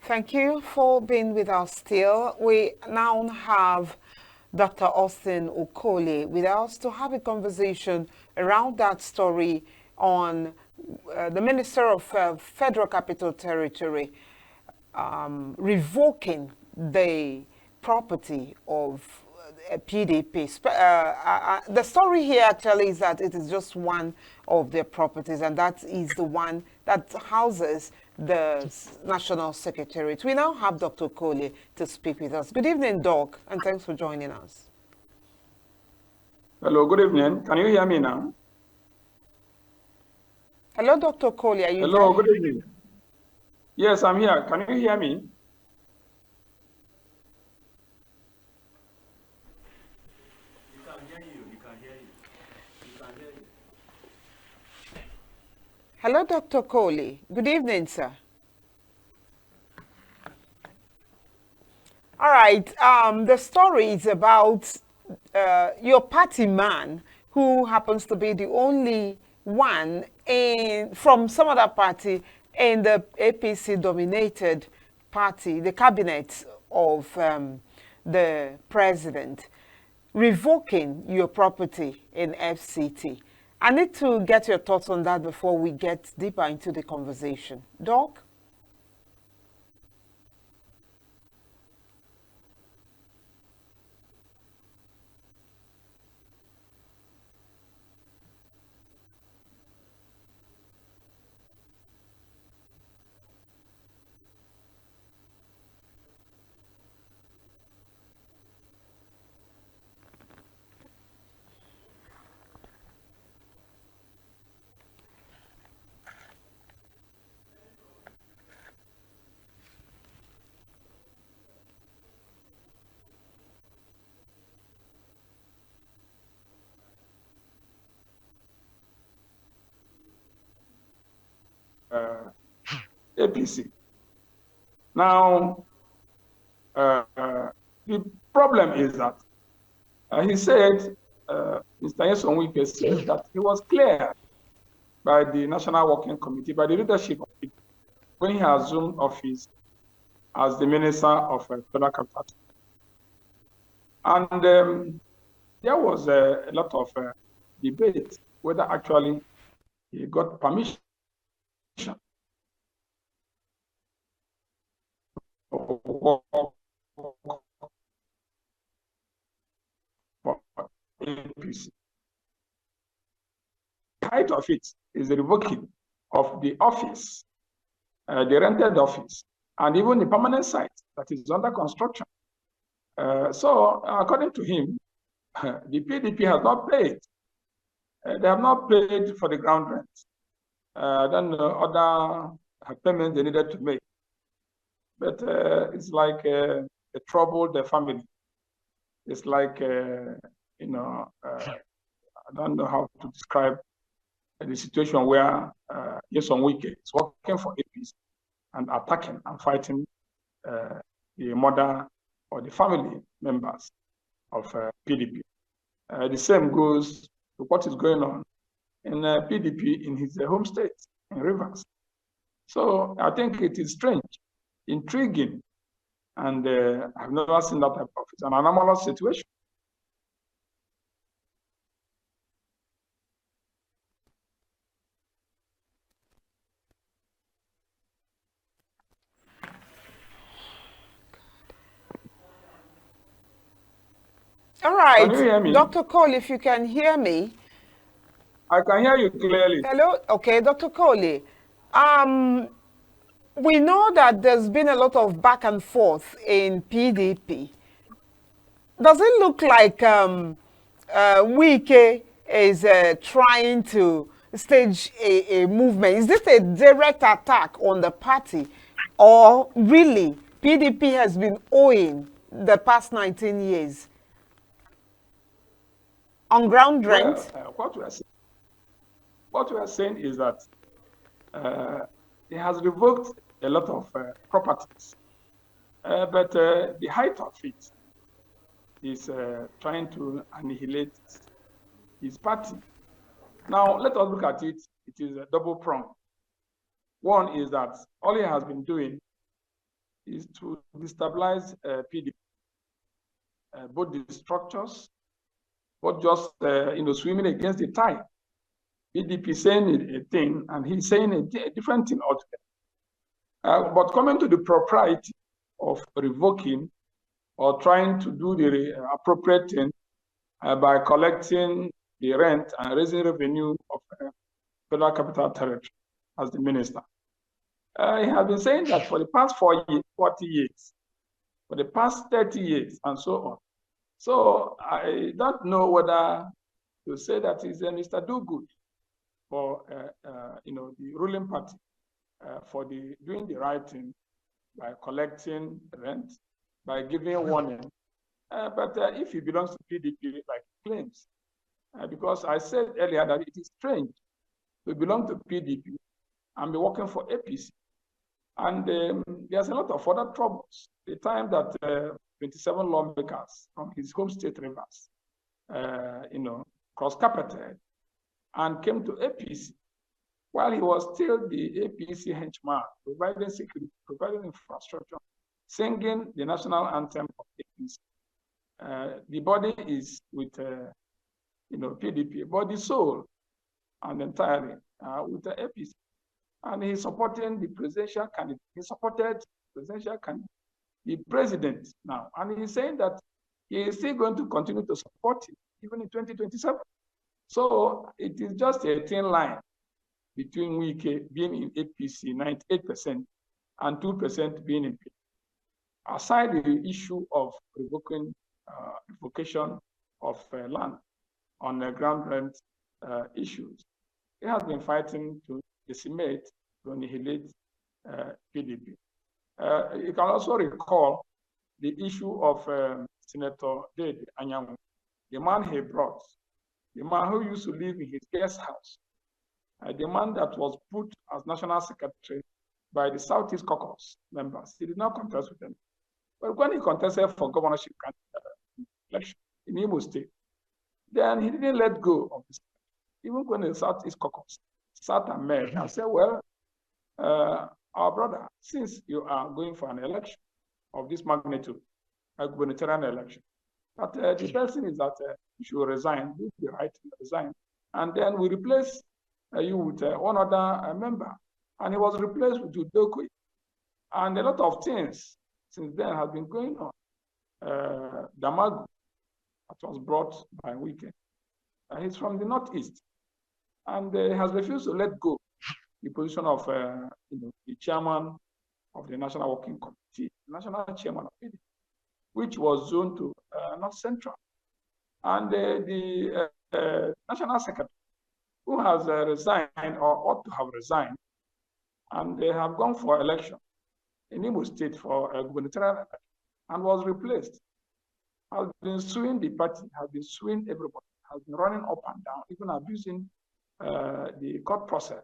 Thank you for being with us still. We now have Dr. Austin Okolie with us to have a conversation around that story on the Minister of Federal Capital Territory revoking the property of PDP. The story here actually is that it is just one of their properties, and that is the one that houses the National Secretariat. We now have Dr. Okolie to speak with us. Good evening, Doc, and thanks for joining us. Hello, good evening. Can you hear me now? Hello, Dr. Okolie, are you Hello, there? good evening. Yes, I'm here. Can you hear me? Hello, Dr. Okolie. Good evening, sir. All right. The story is about your party man who happens to be the only one from some other party in the APC-dominated party, the cabinet of the president, revoking your property in FCT. I need to get your thoughts on that before we get deeper into the conversation. Doc? APC. Now, the problem is that he said, Mr. Nyesom Wike said that he was clear by the National Working Committee, by the leadership of it, when he assumed office as the Minister of Federal Capital. And there was a lot of debate whether actually he got permission for APC. The height of it is the revoking of the office, the rented office, and even the permanent site that is under construction. So, according to him, the PDP has not paid. They have not paid for the ground rent. Then other payments they needed to make. But it's like a troubled family. It's like, I don't know how to describe the situation where Nyesom Wike is working for APC and attacking and fighting the mother or the family members of PDP. The same goes to what is going on in PDP in his home state, in Rivers. So I think it is strange, intriguing, and I've never seen that type of it. It's an anomalous situation. All right. Can you hear me? Dr. Cole, if you can hear me. I can hear you clearly. Hello? Okay, Dr. Cole. We know that there's been a lot of back and forth in PDP. Does it look like Wike is trying to stage a movement? Is this a direct attack on the party? Or really, PDP has been owing the past 19 years on ground rent? Well, what we are saying is that he has revoked a lot of properties, but the height of it is trying to annihilate his party. Now, let us look at it. It is a double prong. One is that all he has been doing is to destabilize PDP, both the structures, both just swimming against the tide. PDP saying a thing and he's saying a different thing altogether. But coming to the propriety of revoking or trying to do the appropriate thing by collecting the rent and raising revenue of Federal Capital Territory as the minister. He has been saying that for the past 40 years, for the past 30 years, and so on. So I don't know whether to say that he's Mr. Do-Good for the ruling party for doing the right thing by collecting rent, by giving warning. But if he belongs to PDP, like he claims, because I said earlier that it is strange to belong to PDP and be working for APC. And there's a lot of other troubles. The time that 27 lawmakers from his home state Rivers, cross-carpeted and came to APC while he was still the APC henchman, providing security, providing infrastructure, singing the national anthem of APC. The body is with PDP, but the soul and entirely with the APC. And he's supporting the presidential candidate. He supported the presidential candidate, the president now. And he's saying that he is still going to continue to support him even in 2027. So it is just a thin line between Wike being in APC 98% and 2% being in PDP. Aside the issue of revocation of land on the ground rent issues, he has been fighting to decimate, to annihilate PDP. You can also recall the issue of Senator Dede Anyanwu, the man he brought, the man who used to live in his guest house, the man that was put as National Secretary by the Southeast Caucus members. He did not contest with them. But when he contested for governorship election in Imo State, then he didn't let go of this. Even when the Southeast Caucus sat and met and said, well, our brother, since you are going for an election of this magnitude, a gubernatorial election, but the best thing is that you should resign, do the right thing, resign, and then we replace you with one other member. And he was replaced with Udokoye. And a lot of things since then have been going on. Damagu, that was brought by Wike. He's from the Northeast. And has refused to let go the position of the chairman of the National Working Committee, the national chairman of PDP, which was zoned to North Central. And the national secretary, who has resigned or ought to have resigned, and they have gone for election in Imo State for a gubernatorial election and was replaced, has been suing the party, has been suing everybody, has been running up and down, even abusing the court process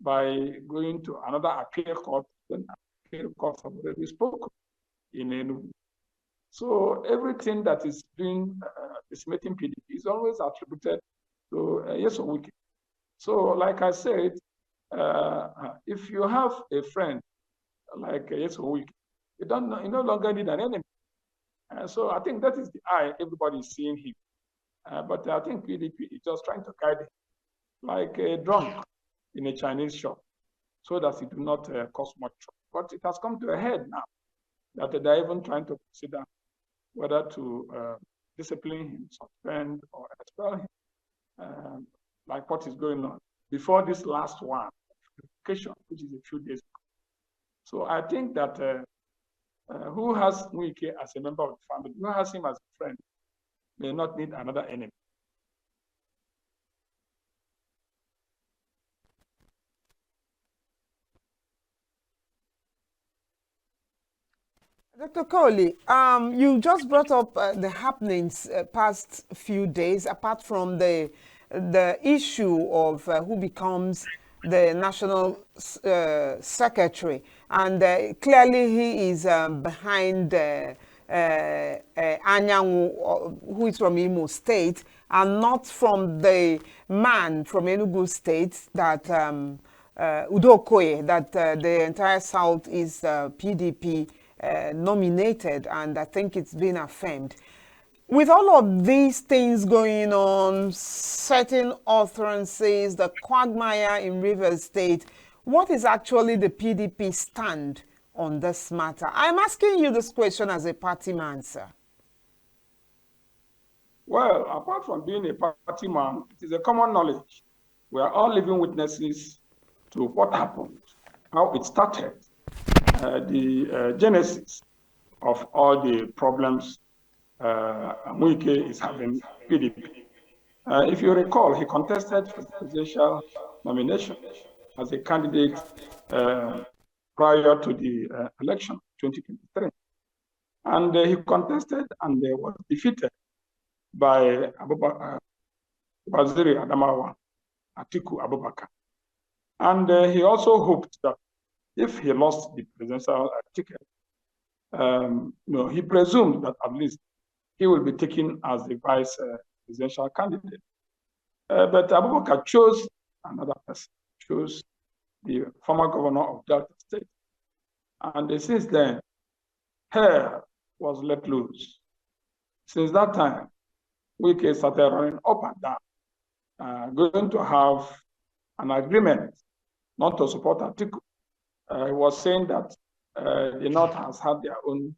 by going to another appeal court when appeal courts have already spoken in Enugu. So everything that is being decimating PDP is always attributed to Nyesom Wike. So like I said, if you have a friend like Nyesom Wike, you no longer need an enemy. So I think that is the eye everybody is seeing him. But I think PDP is just trying to guide him like a drunk in a Chinese shop so that it do not cause much trouble. But it has come to a head now that they're even trying to consider whether to discipline him, suspend, or expel him, like what is going on before this last one, education, which is a few days ago. So I think that who has Wike as a member of the family, who has him as a friend, may not need another enemy. Dr. Okolie, you just brought up the happenings past few days, apart from the issue of who becomes the national secretary, and clearly he is behind Anyanwu, who is from Imo State, and not from the man from Enugu State that Udo Okoye, that the entire South is PDP nominated, and I think it's been affirmed. With all of these things going on, certain utterances, the quagmire in Rivers State, what is actually the PDP stand on this matter? I'm asking you this question as a party man, sir. Well, apart from being a party man, it is a common knowledge. We are all living witnesses to what happened, how it started, the genesis of all the problems Wike is having PDP. If you recall, he contested for the presidential nomination as a candidate prior to the election 2023. And he contested and was defeated by Waziri Adamawa Atiku Abubakar. And he also hoped that if he lost the presidential ticket, he presumed that at least he will be taken as the vice presidential candidate. But Abubakar chose another person, chose the former governor of Delta State. And since then, hell was let loose. Since that time, Wike started running up and down, going to have an agreement not to support Atiku. He was saying that the North has had their own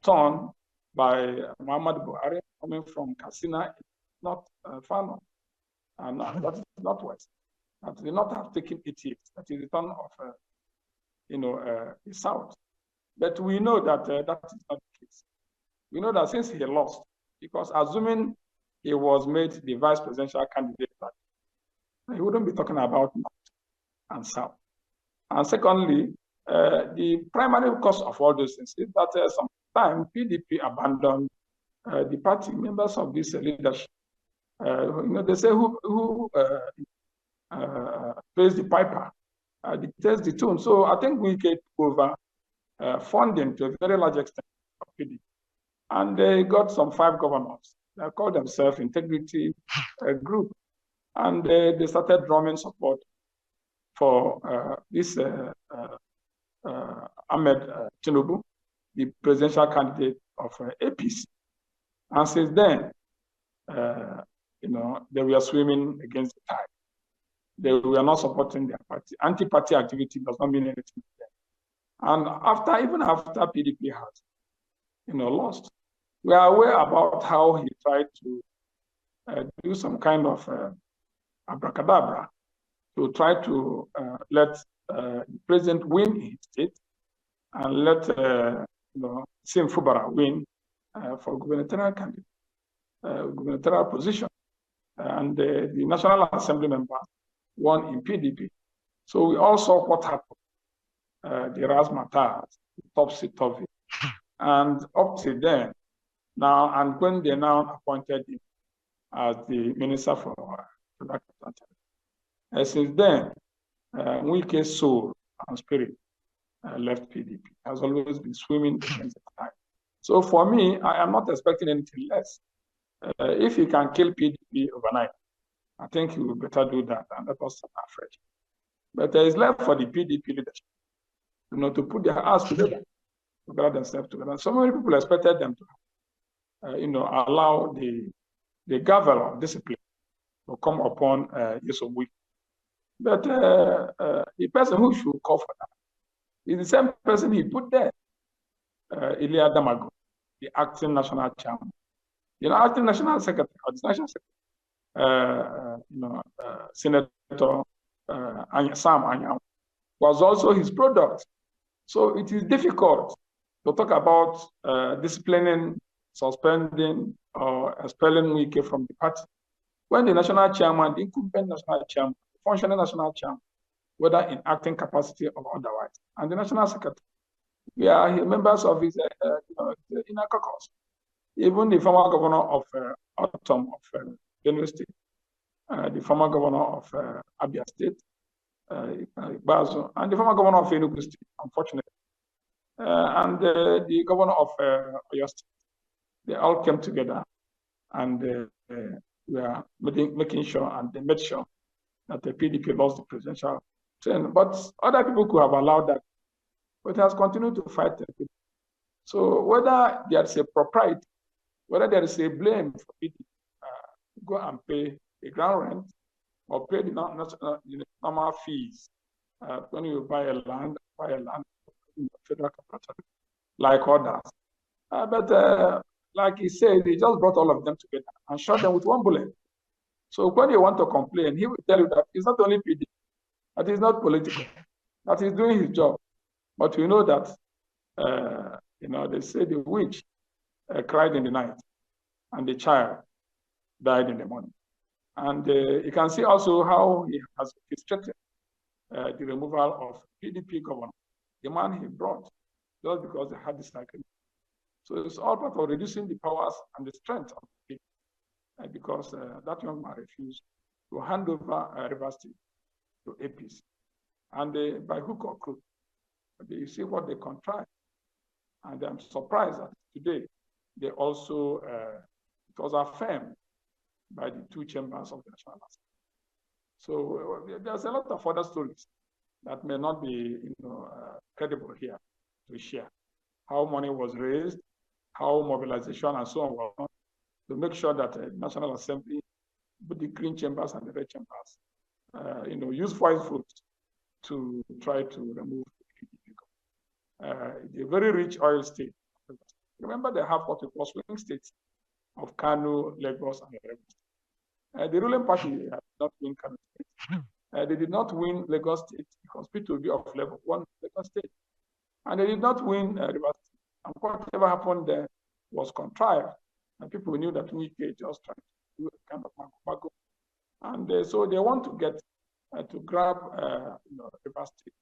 turn by Muhammad Buhari coming from Katsina, not far north, and that is northwest. That the North have taken 8 years. That is the turn of the South. But we know that that is not the case. We know that since he lost, because assuming he was made the vice presidential candidate, he wouldn't be talking about North and South. And secondly, the primary cause of all those things is that sometimes PDP abandoned the party. Members of this leadership, they say who pays the piper dictates the tune. So I think we get over funding to a very large extent of PDP. And they got some 5 governors. They called themselves Integrity Group. And they started drumming support for this Ahmed Tinubu, the presidential candidate of APC. And since then, they were swimming against the tide. They were not supporting their party. Anti-party activity does not mean anything to them. And even after PDP has, lost, we are aware about how he tried to do some kind of abracadabra to try to let the president win his state and let Sim Fubara win for gubernatorial candidate, gubernatorial position. And the National Assembly member won in PDP. So we all saw what happened, the razzmatazz, the topsy-turvy. And up to then, now, and when they now appointed him as the Minister for Productive. Since then, Wike's soul and spirit left PDP. Has always been swimming against the tide. So for me, I am not expecting anything less. If you can kill PDP overnight, I think you would better do that and let us start afresh. But there is left for the PDP leadership, to put their hands together, to gather themselves together. So many people expected them to, allow the gavel of discipline to come upon Wike. But the person who should call for that is the same person he put there, Ilia Damago, the acting national chairman. Acting national secretary, or the national secretary, Senator Sam Anyam, was also his product. So it is difficult to talk about disciplining, suspending, or expelling Wike from the party when the national chairman, the incumbent national chairman, the functioning national chairman, whether in acting capacity or otherwise, and the national secretary, we are members of his inner caucus. Even the former governor of Autumn of Benue State, the former governor of Abia State, Bazo, and the former governor of Enugu State, unfortunately, and the governor of Oyo State, they all came together and we are making sure, and they made sure that the PDP lost the presidential But other people could have allowed that, but it has continued to fight the people. So whether there's a propriety, whether there is a blame for it, go and pay the ground rent or pay the normal fees when you buy a land in the federal capital, like others. But like he said, he just brought all of them together and shot them with one bullet. So when you want to complain, he will tell you that it's not only PD, that is not political, that he's doing his job. But we know that, they say the witch cried in the night and the child died in the morning. And you can see also how he has restricted the removal of PDP governor, the man he brought, just because they had this agreement. So it's all part of reducing the powers and the strength of the people, because that young man refused to hand over Rivers State to APC. And by hook or crook, you see what they contrived. And I'm surprised that today they also, it was affirmed by the two chambers of the National Assembly. So there's a lot of other stories that may not be credible here to share. How money was raised, how mobilization and so on was done to make sure that the National Assembly, both the green chambers and the red chambers, use voice votes to try to remove the very rich oil state. Remember, they have what we call swing states of Kano, Lagos, and Rivers. The ruling party did not win Kano State. They did not win Lagos State because P2B of level won Lagos State. And they did not win Rivers State. And whatever happened there was contrived. And people knew that Wike just tried to do a kind of mago. And so they want to get to grab Rivers State.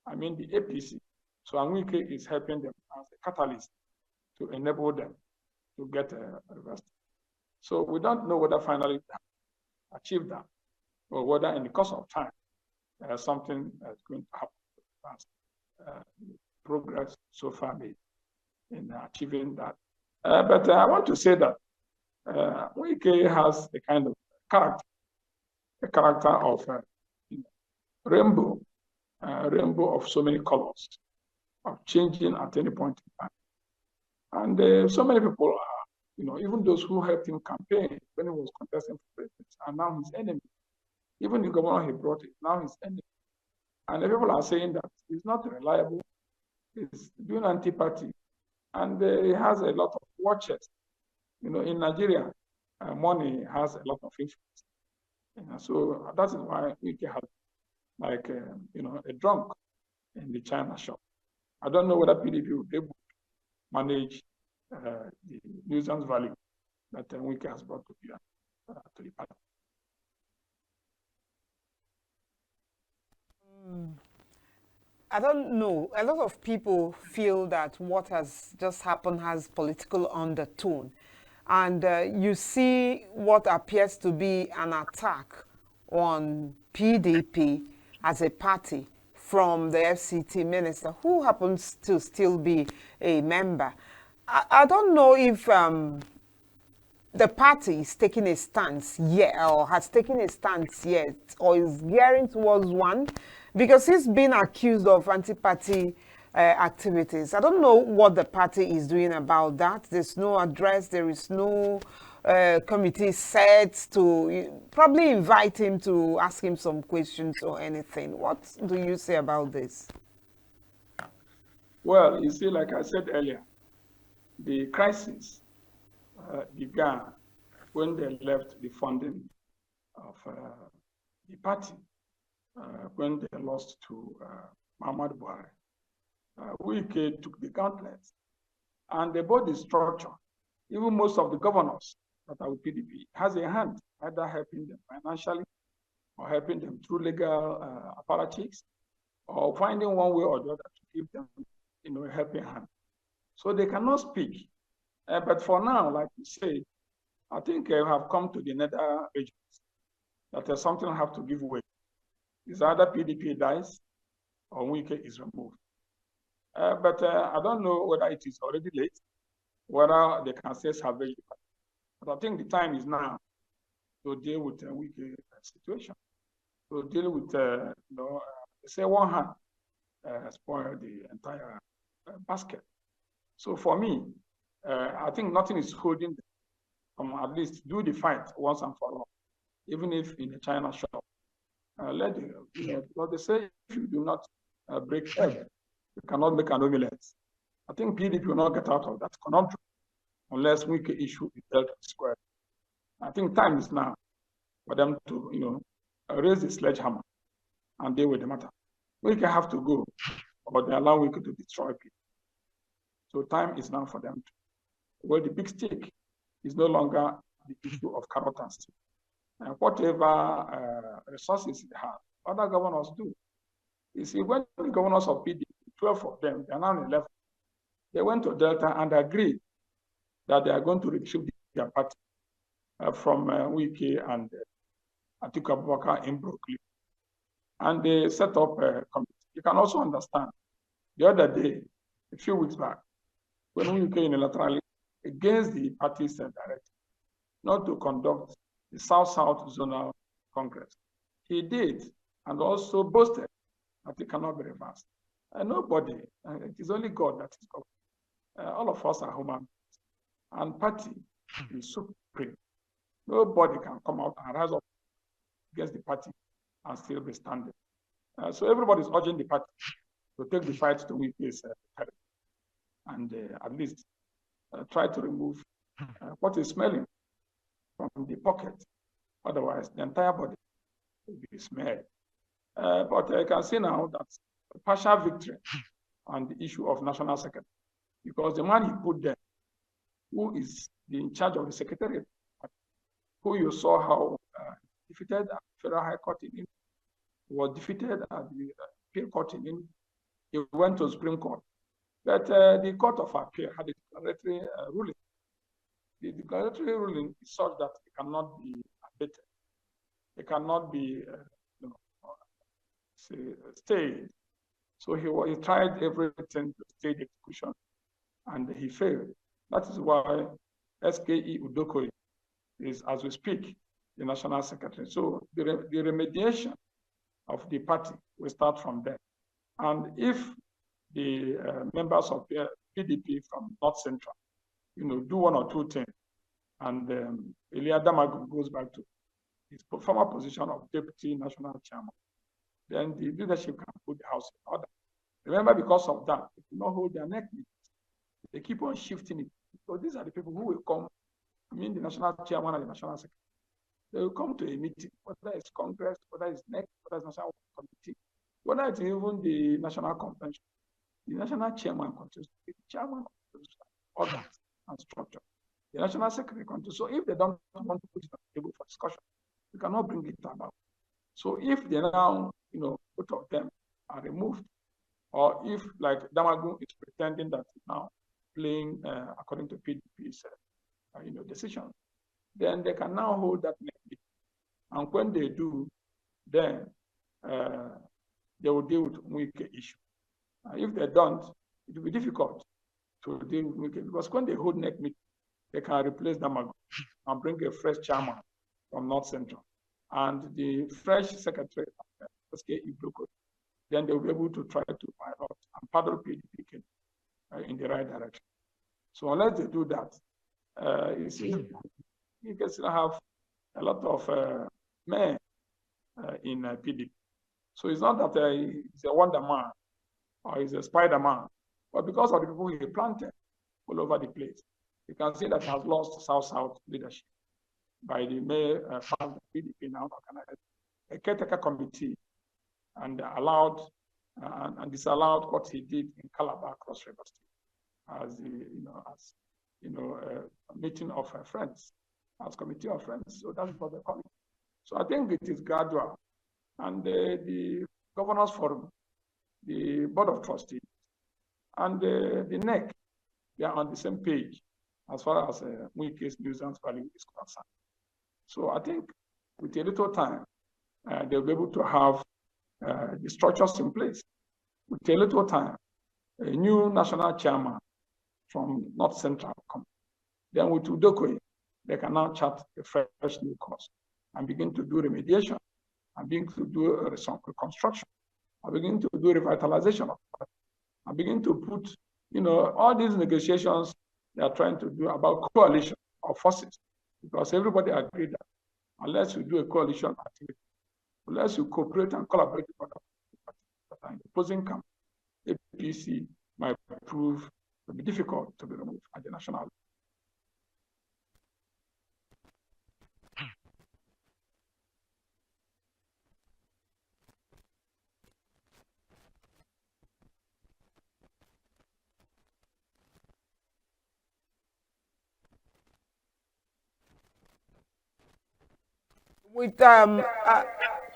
I mean the APC. So Wike is helping them as a catalyst to enable them to get Rivers State. So we don't know whether finally achieve that, or whether in the course of time something is going to happen as progress so far made in achieving that. But I want to say that Wike has a kind of character of rainbow of so many colors, of changing at any point in time. And so many people are, even those who helped him campaign when he was contesting for president are now his enemy. Even the governor he brought is now his enemy. And the people are saying that he's not reliable, he's doing anti-party, and he has a lot of watchers. In Nigeria, money has a lot of influence. So that is why Wike has like, a drunk in the China shop. I don't know whether PDP will be able to manage the nuisance value that Wike has brought to the party. I don't know. A lot of people feel that what has just happened has political undertone. And you see what appears to be an attack on PDP as a party from the FCT minister, who happens to still be a member. I don't know if the party is taking a stance yet, or has taken a stance yet, or is gearing towards one, because he's been accused of anti-party activities. I don't know what the party is doing about that. There's no address, there is no committee set to probably invite him to ask him some questions or anything. What do you say about this? Well, you see, like I said earlier, the crisis began when they left the funding of the party, when they lost to Muhammad Buhari. Wike took the gauntlet, and they bought the structure. Even most of the governors that are with PDP has a hand, either helping them financially or helping them through legal apparatchiks, or finding one way or the other to give them a helping hand. So they cannot speak. But for now, like you say, I think we have come to the nether regions that something will have to give way. It's either PDP dies or Wike is removed. But I don't know whether it is already late, whether they can say salvage. But I think the time is now to deal with the Wike situation, to deal with They say one hand spoil the entire basket. So for me, I think nothing is holding them from at least do the fight once and for all, even if in a China shop. Let the, because they say if you do not break egg, you cannot make an omelette. I think PDP will not get out of that conundrum unless we can issue the Delta Square. I think time is now for them to, raise the sledgehammer and deal with the matter. We can have to go, or they allow Wike to destroy people. So time is now for them to. Well, the big stick is no longer the issue of carrot and stick. Whatever resources they have, other governors do. You see, when the governors of PDP, 12 of them, they are now 11, they went to Delta and agreed that they are going to retrieve their party from Wike and Atiku Abubakar in Brooklyn. And they set up a committee. You can also understand, the other day, a few weeks back, when Wike unilaterally against the party's directive not to conduct the South-South Zonal Congress. He did, and also boasted that it cannot be reversed. Nobody, it is only God that is God. All of us are human beings, and party is supreme. Nobody can come out and rise up against the party and still be standing. So everybody is urging the party to take the fight to Wike's territory and at least try to remove what is smelling from the pocket. Otherwise, the entire body will be smeared. But I can see now that a partial victory on the issue of national secretary, because the man he put there, who is in charge of the Secretariat, who you saw how defeated at Federal High Court in India, was defeated at the Appeal Court in India. He went to Supreme Court. But the Court of Appeal had a declaratory ruling. The declaratory ruling is such that it cannot be abated. It cannot be stayed. So he tried everything to stay the execution, and he failed. That is why SKE Udokoye is, as we speak, the National Secretary. So the remediation of the party will start from there. And if the members of PDP from North Central, do one or two things, and Elia Damagun goes back to his former position of Deputy National Chairman, then the leadership can put the house in order. Remember, because of that, they do not hold their neck. They keep on shifting it. So these are the people who will come, the National Chairman and the National Secretary. They will come to a meeting, whether it's Congress, whether it's NEC, whether it's National Committee, whether it's even the National Convention. The National Chairman continues to be the chairman of the organs and structure. The National Secretary continues. So if they don't want to put it on the table for discussion, you cannot bring it about. So if they now, both of them are removed, or if, like Damagun is pretending that he's now playing according to PDP's decision, then they can now hold that next meeting. And when they do, then they will deal with Wike issue. If they don't, it will be difficult to deal with Wike, because when they hold next meeting, they can replace Damagun and bring a fresh chairman from North Central and the fresh secretary of SKE Udokoye. Then they will be able to try to pilot and paddle PDP in the right direction. So unless they do that, you see, you can still have a lot of men in PDP. So it's not that he's a Wonder Man or he's a Spider-Man, but because of the people he planted all over the place, you can see that he has lost South-South leadership by the mere fact that PDP now organized a caretaker committee and allowed and disallowed what he did in Calabar, Cross River State, as a meeting of friends, as committee of friends. So that's what they're calling. So I think it is gradual, and the Governors Forum, the Board of Trustees, and the NEC, they are on the same page as far as Wike's nuisance value is concerned. So I think with a little time, they'll be able to have the structures in place. With a little time, a new national chairman from North Central come. Then with Udokoye, they can now chart a fresh new course and begin to do remediation and begin to do reconstruction are beginning to do revitalization of the party, are beginning to put, all these negotiations they are trying to do about coalition of forces, because everybody agreed that unless you do a coalition activity, unless you cooperate and collaborate with other parties that are in the opposing camp, APC might prove to be difficult to be removed at the national level. With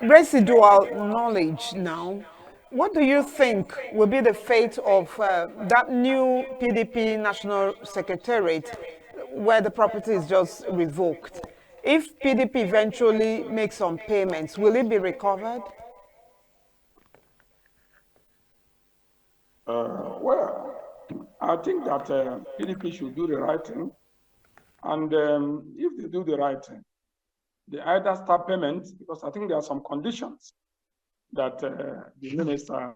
residual knowledge now, what do you think will be the fate of that new PDP National Secretariat where the property is just revoked? If PDP eventually makes some payments, will it be recovered? Well, I think that PDP should do the right thing. And if they do the right thing, they either start payments, because I think there are some conditions that the minister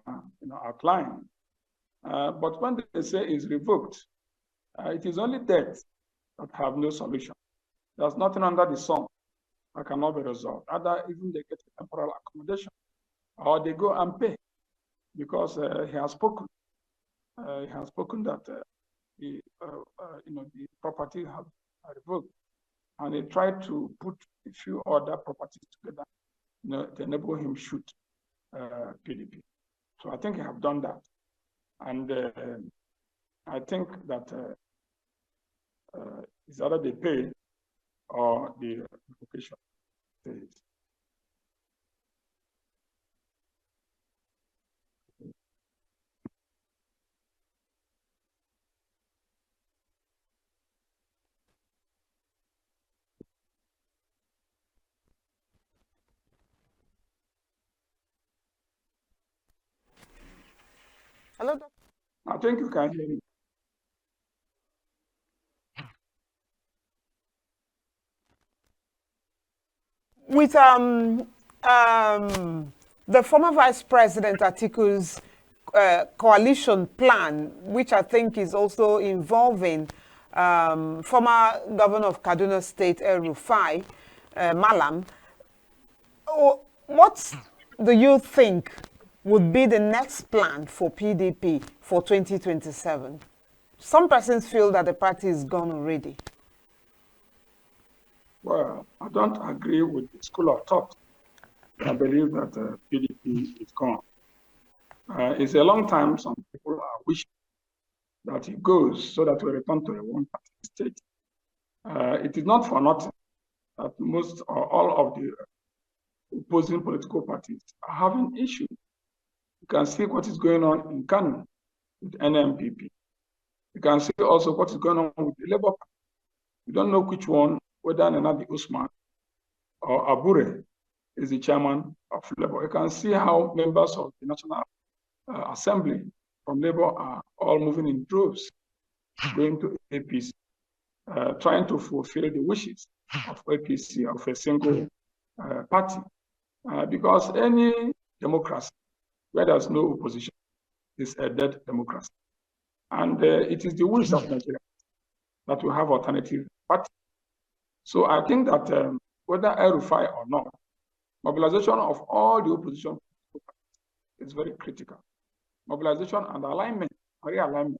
outlined. But when they say it's revoked, it is only debts that have no solution. There's nothing under the sun that cannot be resolved. Either even they get a temporal accommodation, or they go and pay, because he has spoken. He has spoken that the property have revoked, and he tried to put a few other properties together, to enable him shoot PDP. So I think he have done that, and I think that it's either they pay or the revocation stays. Hello, Doctor. I think you can hear me. With the former Vice President Atiku's coalition plan, which I think is also involving former Governor of Kaduna State, El-Rufai, Malam, what do you think would be the next plan for PDP for 2027? Some persons feel that the party is gone already. Well, I don't agree with the school of thought. I believe that PDP is gone. It's a long time some people are wishing that it goes so that we return to a one-party state. It is not for nothing that most or all of the opposing political parties are having issues. You can see what is going on in Kano with NMPP. You can see also what is going on with the Labour Party. You don't know which one, whether Nanabi Usman or Abure is the chairman of Labour. You can see how members of the National Assembly from Labour are all moving in droves, going to APC, trying to fulfill the wishes of APC, of a single party. Because any democracy where there's no opposition is a dead democracy. And it is the wish of Nigeria that we have alternative parties. So I think that whether El-Rufai or not, mobilization of all the opposition is very critical. Mobilization and alignment, realignment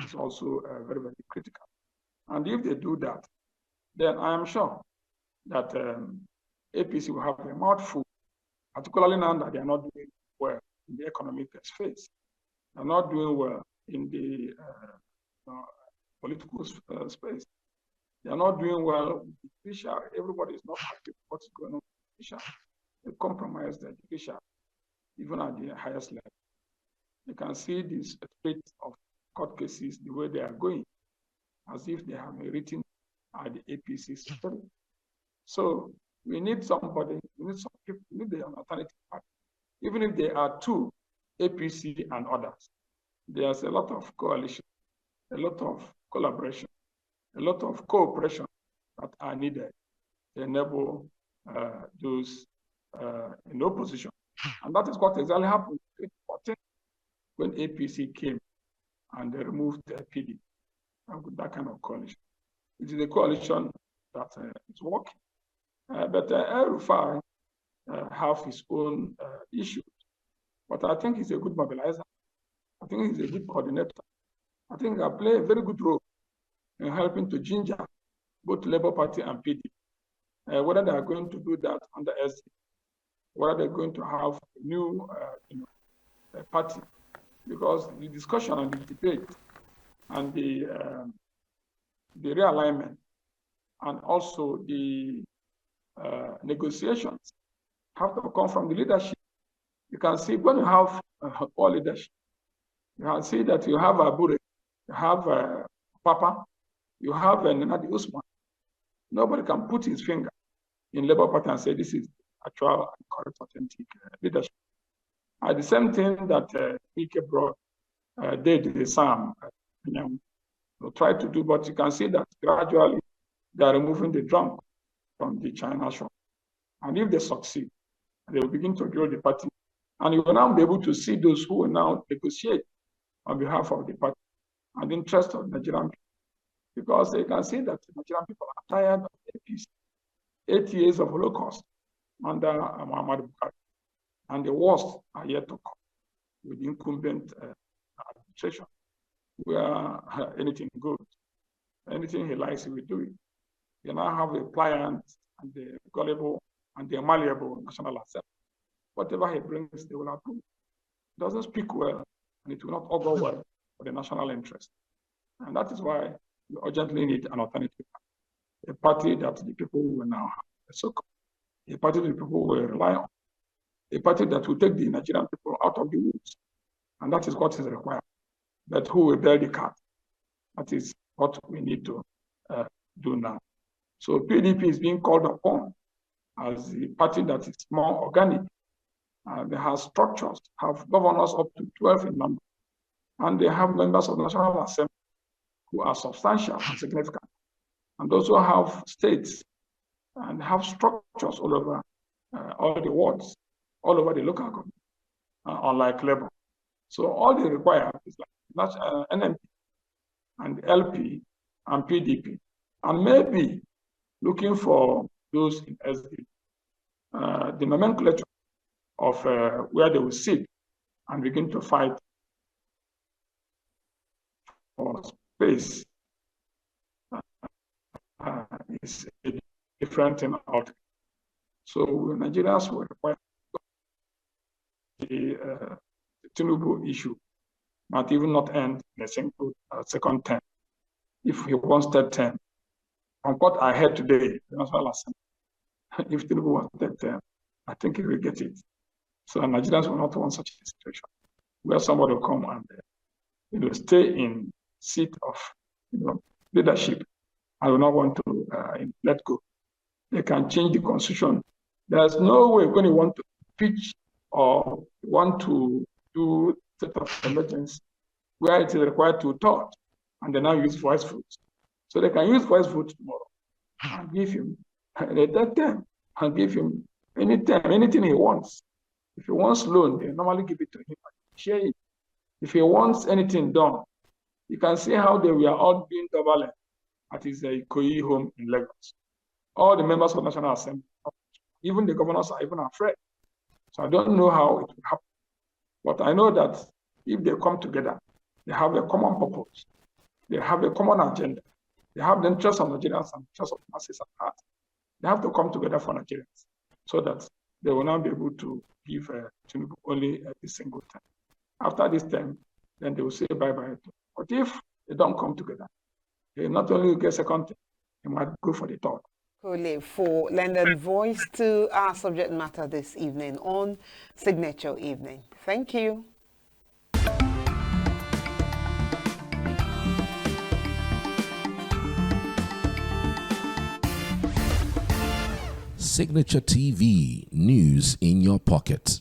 is also very, very critical. And if they do that, then I am sure that APC will have a mouthful, particularly now that they are not doing well in the economic space. They are not doing well in the political space. They are not doing well with the judiciary. Everybody is not happy with what's going on with the judiciary. They compromise the judiciary, even at the highest level. You can see this split of court cases, the way they are going, as if they have been written at the APC spirit. So we need somebody, we need some people, we need an alternative party. Even if there are two, APC and others, there's a lot of coalition, a lot of collaboration, a lot of cooperation that are needed to enable those in opposition. And that is what exactly happened 2014 when APC came and they removed the PD with that kind of coalition. It is a coalition that is working. But El-Rufai have his own issues. But I think he's a good mobilizer. I think he's a good coordinator. I think I play a very good role in helping to ginger both Labour Party and PD. Whether they are going to do that under SD, whether they're going to have a new party, because the discussion and the debate and the realignment and also the negotiations have to come from the leadership. You can see when you have all leadership, you can see that you have Abure, you have Papa, you have Nadi Usman. Nobody can put his finger in Labour Party and say this is actual and correct, authentic leadership. The same thing that Wike brought did the Sam tried to do, but you can see that gradually they are removing the drum from the China shore. And if they succeed, they will begin to grow the party. And you will now be able to see those who will now negotiate on behalf of the party and the interest of Nigerian people. Because they can see that the Nigerian people are tired of APC. 8 years of Holocaust under Muhammad Buhari. And the worst are yet to come with incumbent administration, where anything good, anything he likes, he will do it. You now have the pliant and the gullible and the malleable National Assembly. Whatever he brings, they will approve. It doesn't speak well, and it will not augur well for the national interest. And that is why we urgently need an alternative, a party that the people will now have, a party that the people will rely on, a party that will take the Nigerian people out of the woods. And that is what is required. But who will bear the cat? That is what we need to do now. So PDP is being called upon as the party that is more organic. They have structures, have governors up to 12 in number, and they have members of the National Assembly who are substantial and significant. And also have states and have structures all over all the wards, all over the local government, unlike Labour. So all they require is like NMP and LP and PDP, and maybe looking for those in SD, the nomenclature of where they will sit and begin to fight for space is a different thing altogether. So Nigerians will require the Tinubu issue might even not end in a single second term. If he wants third term, from what I heard today, the National Assembly, if Tinubu wants third term, I think he will get it. So Nigerians will not want such a situation where somebody will come and stay in seat of leadership and will not want to let go. They can change the constitution. There's no way when you want to pitch or want to do state of emergency where it is required to thought, and they now use voice votes. So they can use voice vote tomorrow and give him that time and give him anything he wants. If he wants loan, they normally give it to him and share it. If he wants anything done, you can see how they were all doing double at his Ikoyi home in Lagos. All the members of the National Assembly, even the governors are even afraid. So I don't know how it will happen. But I know that if they come together, they have a common purpose. They have a common agenda. They have the interests of Nigerians and the interests of the masses at heart. They have to come together for Nigerians so that they will now be able to give Tinubu only a single time. After this time, then they will say bye-bye. But if they don't come together, they not only get second time, they might go for the third. Okolie, for lending voice to our subject matter this evening on Signature Evening. Thank you. Signature TV, news in your pocket.